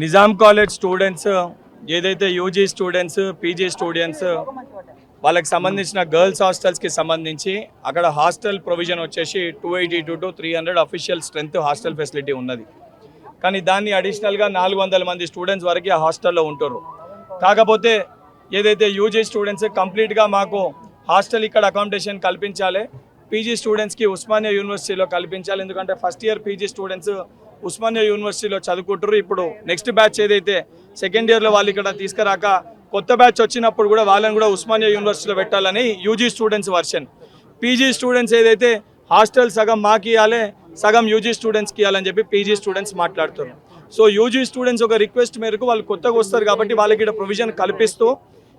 Nizam college students ఏదైతే UG students PG students వాళ్ళకి సంబంధించిన గర్ల్స్ హాస్టల్స్కి సంబంధించి అక్కడ హాస్టల్ ప్రొవిజన్ వచ్చేసి 282 to 300 official strength hostel facility ఉన్నది. కానీ దాన్ని అడిషనల్గా 400 మంది స్టూడెంట్స్ వరకు ఆ హాస్టల్లో ఉంటారు. కాకపోతే ఏదైతే యూజీ స్టూడెంట్స్ కంప్లీట్గా మాకు హాస్టల్ ఇక్కడ అకామిడేషన్ కల్పించాలి, పీజీ స్టూడెంట్స్కి ఉస్మానియా యూనివర్సిటీలో కల్పించాలి. ఎందుకంటే first year PG students Osmania యూనివర్సిటీలో చదువుకుంటారు. ఇప్పుడు నెక్స్ట్ బ్యాచ్ ఏదైతే సెకండ్ ఇయర్లో వాళ్ళు ఇక్కడ తీసుకురాక కొత్త బ్యాచ్ వచ్చినప్పుడు కూడా వాళ్ళని కూడా ఉస్మానియా యూనివర్సిటీలో పెట్టాలని UG students version. PG students ఏదైతే హాస్టల్ సగం మాకు ఇవ్వాలి, సగం యూజీ స్టూడెంట్స్కి ఇవ్వాలని చెప్పి పీజీ స్టూడెంట్స్ మాట్లాడుతున్నారు. సో యూజీ స్టూడెంట్స్ ఒక రిక్వెస్ట్ మేరకు వాళ్ళు కొత్తగా వస్తారు కాబట్టి వాళ్ళకి ఇక్కడ ప్రొవిజన్ కల్పిస్తూ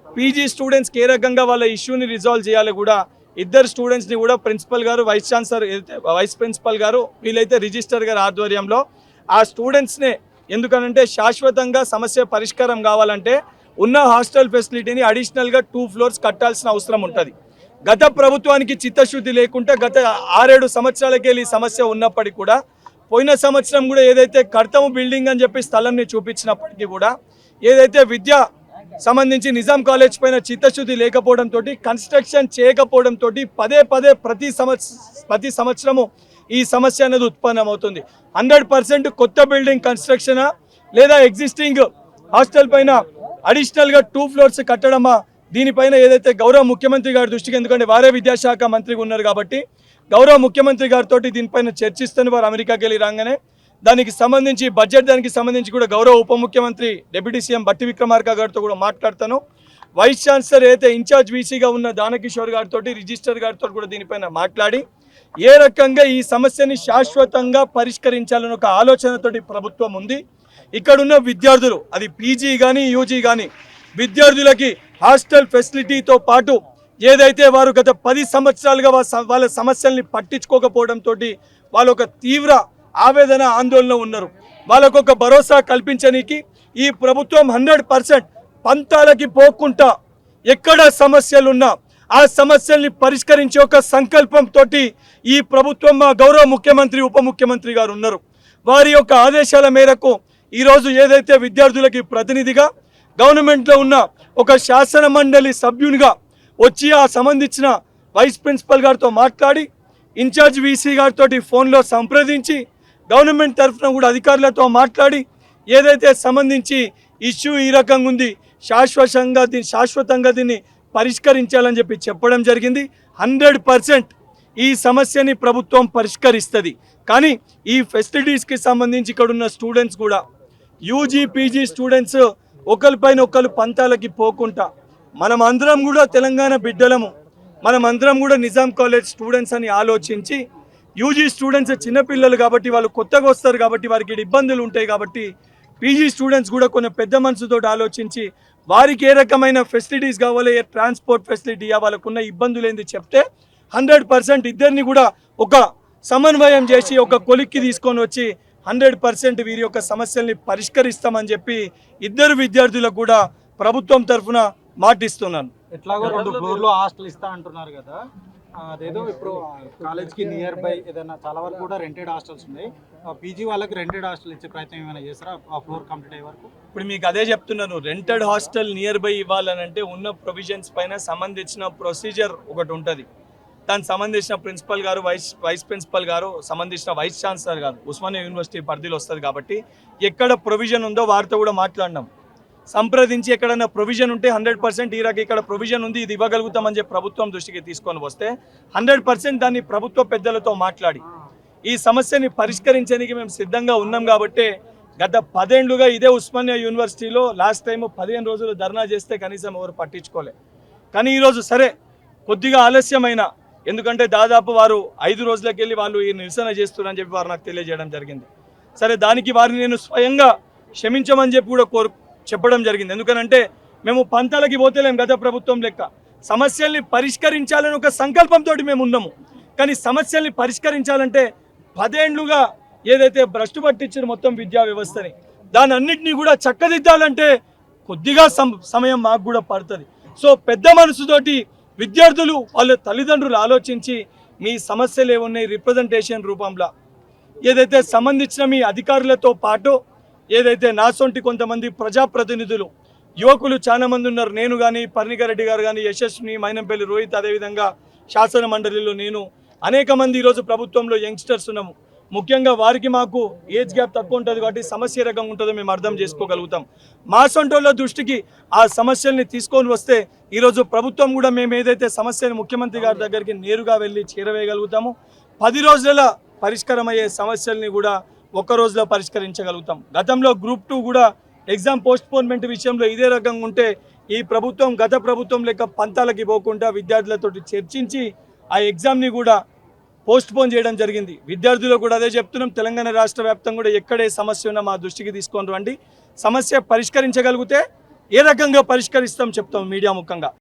పీజీ స్టూడెంట్స్కి ఏ రకంగా వాళ్ళ ఇష్యూని రిజాల్వ్ చేయాలి కూడా ఇద్దరు స్టూడెంట్స్ని కూడా ప్రిన్సిపల్ గారు, వైస్ ఛాన్సలర్ వైస్ ప్రిన్సిపల్ గారు, వీళ్ళైతే రిజిస్టర్ గారు ఆధ్వర్యంలో ఆ స్టూడెంట్స్నే, ఎందుకనంటే శాశ్వతంగా సమస్య పరిష్కారం కావాలంటే ఉన్న హాస్టల్ ఫెసిలిటీని అడిషనల్గా 2 floors కట్టాల్సిన అవసరం ఉంటుంది. గత ప్రభుత్వానికి చిత్తశుద్ధి లేకుండా గత 6-7 సంవత్సరాలకెళ్ళి సమస్య ఉన్నప్పటికీ కూడా పోయిన సంవత్సరం కూడా ఏదైతే కడతాము బిల్డింగ్ అని చెప్పి స్థలంని చూపించినప్పటికీ కూడా ఏదైతే విద్య సంబంధించి నిజాం కాలేజ్ పైన చిత్తశుద్ధి లేకపోవడంతో కన్స్ట్రక్షన్ చేయకపోవడంతో పదే ప్రతి సంవత్సరము ఈ సమస్య అనేది ఉత్పన్నమవుతుంది. 100% కొత్త బిల్డింగ్ కన్స్ట్రక్షనా లేదా ఎగ్జిస్టింగ్ హాస్టల్ పైన అడిషనల్గా 2 floors కట్టడమా, దీనిపైన ఏదైతే గౌరవ ముఖ్యమంత్రి గారి దృష్టికి, ఎందుకంటే వారే విద్యాశాఖ మంత్రిగా ఉన్నారు కాబట్టి గౌరవ ముఖ్యమంత్రి గారితో దీనిపైన చర్చిస్తాను. వారు అమెరికాకి వెళ్ళి రాగానే దానికి సంబంధించి దానికి సంబంధించి కూడా గౌరవ ఉప ముఖ్యమంత్రి డిప్యూటీ సీఎం బట్టి విక్రమార్క గారితో కూడా మాట్లాడతాను. వైస్ ఛాన్సలర్ అయితే ఇన్ఛార్జ్ వీసీగా ఉన్న దానకిషోర్ గారితో, రిజిస్టర్ గారితో కూడా దీనిపైన మాట్లాడి ఏ రకంగా ఈ సమస్యని శాశ్వతంగా పరిష్కరించాలని ఒక ఆలోచనతోటి ప్రభుత్వం ఉంది. ఇక్కడున్న విద్యార్థులు, అది పీజీ కానీ యూజీ కానీ, విద్యార్థులకి హాస్టల్ ఫెసిలిటీతో పాటు ఏదైతే వారు గత 10 సంవత్సరాలుగా వాళ్ళ సమస్యల్ని పట్టించుకోకపోవడంతో వాళ్ళు ఒక తీవ్ర ఆవేదన ఆందోళన ఉన్నారు. వాళ్ళకొక భరోసా కల్పించడానికి ఈ ప్రభుత్వం 100% పంతాలకి పోకుండా ఎక్కడ సమస్యలున్నా ఆ సమస్యల్ని పరిష్కరించే ఒక సంకల్పంతో ఈ ప్రభుత్వం మా గౌరవ ముఖ్యమంత్రి ఉప ముఖ్యమంత్రి గారు ఉన్నారు. వారి యొక్క ఆదేశాల మేరకు ఈరోజు ఏదైతే విద్యార్థులకి ప్రతినిధిగా గవర్నమెంట్లో ఉన్న ఒక శాసన మండలి సభ్యునిగా వచ్చి ఆ సంబంధించిన వైస్ ప్రిన్సిపల్ గారితో మాట్లాడి ఇన్ఛార్జ్ వీసీ గారితో ఫోన్లో సంప్రదించి గవర్నమెంట్ తరఫున కూడా అధికారులతో మాట్లాడి ఏదైతే సంబంధించి ఇష్యూ ఈ రకంగా ఉంది, శాశ్వతంగా దీన్ని పరిష్కరించాలని చెప్పి చెప్పడం జరిగింది. 100% ఈ సమస్యని ప్రభుత్వం పరిష్కరిస్తుంది. కానీ ఈ ఫెసిలిటీస్కి సంబంధించి ఇక్కడ ఉన్న స్టూడెంట్స్ కూడా యూజీ పీజీ స్టూడెంట్స్ ఒకరిపైన ఒకరు పంతాలకి పోకుండా మనం అందరం కూడా తెలంగాణ బిడ్డలము, మనం అందరం కూడా నిజాం కాలేజ్ స్టూడెంట్స్ అని ఆలోచించి యూజీ స్టూడెంట్స్ చిన్నపిల్లలు కాబట్టి వాళ్ళు కొత్తగా వస్తారు కాబట్టి వారికి ఇబ్బందులు ఉంటాయి కాబట్టి పీజీ స్టూడెంట్స్ కూడా కొన్ని పెద్ద మనసుతో ఆలోచించి వారికి ఏ రకమైన ఫెసిలిటీస్ కావాలి, ఏ ట్రాన్స్పోర్ట్ ఫెసిలిటీ వాళ్ళకున్న ఇబ్బందులు ఏంది చెప్తే 100% ఇద్దరిని కూడా ఒక సమన్వయం చేసి ఒక కొలిక్కి తీసుకొని వచ్చి 100% వీరి యొక్క సమస్యల్ని పరిష్కరిస్తామని చెప్పి ఇద్దరు విద్యార్థులకు కూడా ప్రభుత్వం తరఫున మాటిస్తున్నాను. ఎట్లాగో 2 ఫ్లోర్లో హాస్టల్ ఇస్తా అంటున్నారు కదా, అదేదో ఇప్పుడు కాలేజ్కి నియర్ బై ఏదైనా చాలా వరకు కూడా రెంటెడ్ హాస్టల్స్ ఉన్నాయి. పీజీ వాళ్ళకి రెంటెడ్ హాస్టల్ ఇచ్చే ప్రయత్నం ఏమైనా చేస్తారా ఆ ఫ్లోర్ కంప్లీట్ అయ్యే వరకు? ఇప్పుడు మీకు అదే చెప్తున్నాను, రెంటెడ్ హాస్టల్ నియర్ బై ఇవ్వాలనంటే ఉన్న ప్రొవిజన్స్ పైన సంబంధించిన ప్రొసీజర్ ఒకటి ఉంటుంది. దానికి సంబంధించిన ప్రిన్సిపల్ గారు, వైస్ ప్రిన్సిపల్ గారు, సంబంధించిన వైస్ ఛాన్సలర్ గారు ఉస్మానియా యూనివర్సిటీ పరిధిలో వస్తుంది కాబట్టి ఎక్కడ ప్రొవిజన్ ఉందో వారితో కూడా మాట్లాడినాం. సంప్రదించి ఎక్కడైనా ప్రొవిజన్ ఉంటే 100% ఈ రకంగా ఇక్కడ ప్రొవిజన్ ఉంది, ఇది ఇవ్వగలుగుతామని చెప్పి ప్రభుత్వం దృష్టికి తీసుకొని వస్తే 100% దాన్ని ప్రభుత్వ పెద్దలతో మాట్లాడి ఈ సమస్యని పరిష్కరించడానికి మేము సిద్ధంగా ఉన్నాం. కాబట్టి గత 10 ఏళ్లుగా ఇదే ఉస్మానియా యూనివర్సిటీలో లాస్ట్ టైం 15 రోజులు ధర్నా చేస్తే కనీసం ఎవరు పట్టించుకోలే. కానీ ఈరోజు సరే కొద్దిగా ఆలస్యమైన, ఎందుకంటే దాదాపు వారు 5 రోజులకి వెళ్ళి వాళ్ళు ఈ నిరసన చేస్తున్నారని చెప్పి వారు నాకు తెలియజేయడం జరిగింది. సరే దానికి వారిని నేను స్వయంగా క్షమించమని చెప్పి కూడా చెప్పడం జరిగింది. ఎందుకనంటే మేము పంతాలకి పోతలేం గత ప్రభుత్వం లెక్క, సమస్యల్ని పరిష్కరించాలని ఒక సంకల్పంతో మేము ఉన్నాము. కానీ సమస్యల్ని పరిష్కరించాలంటే 10 ఏళ్లుగా ఏదైతే భ్రష్టు పట్టించిన మొత్తం విద్యా వ్యవస్థని దాని అన్నింటినీ కూడా చక్కదిద్దాలంటే కొద్దిగా సమయం మాకు కూడా పడుతుంది. సో పెద్ద మనసుతోటి విద్యార్థులు వాళ్ళ తల్లిదండ్రులు ఆలోచించి మీ సమస్యలు ఏమున్నాయి రిప్రజెంటేషన్ రూపంలో ఏదైతే సంబంధించిన మీ అధికారులతో పాటు ఏదైతే నాసొంటి కొంతమంది ప్రజాప్రతినిధులు యువకులు చాలా మంది ఉన్నారు, నేను కానీ పర్ణికారెడ్డి గారు కానీ, యశస్విని, మైనంపల్లి రోహిత్, అదేవిధంగా శాసన మండలిలో నేను, అనేక మంది ఈరోజు ప్రభుత్వంలో యంగ్స్టర్స్ ఉన్నాము. ముఖ్యంగా వారికి మాకు ఏజ్ గ్యాప్ తక్కువ ఉంటుంది కాబట్టి సమస్య ఏ రకంగా ఉంటుందో మేము అర్థం చేసుకోగలుగుతాం. మా సొంటోళ్ళ దృష్టికి ఆ సమస్యల్ని తీసుకొని వస్తే ఈరోజు ప్రభుత్వం కూడా మేము ఏదైతే సమస్యను ముఖ్యమంత్రి గారి దగ్గరికి నేరుగా వెళ్ళి చేరవేయగలుగుతామో, 10 రోజుల పరిష్కారం అయ్యే సమస్యల్ని కూడా ఒక్క రోజులో పరిష్కరించగలుగుతాం. గతంలో గ్రూప్ 2 కూడా ఎగ్జామ్ పోస్ట్పోన్మెంట్ విషయంలో ఇదే రకంగా ఉంటే ఈ ప్రభుత్వం గత ప్రభుత్వం లెక్క పంతాలకి పోకుండా విద్యార్థులతో చర్చించి ఆ ఎగ్జామ్ని కూడా పోస్ట్పోన్ చేయడం జరిగింది. విద్యార్థులు కూడా అదే చెప్తున్నాం, తెలంగాణ రాష్ట్ర వ్యాప్తంగా కూడా ఎక్కడే సమస్య ఉన్నా మా దృష్టికి తీసుకొని రండి, సమస్య పరిష్కరించగలిగితే ఏ రకంగా పరిష్కరిస్తాం చెప్తాం మీడియా ముఖంగా.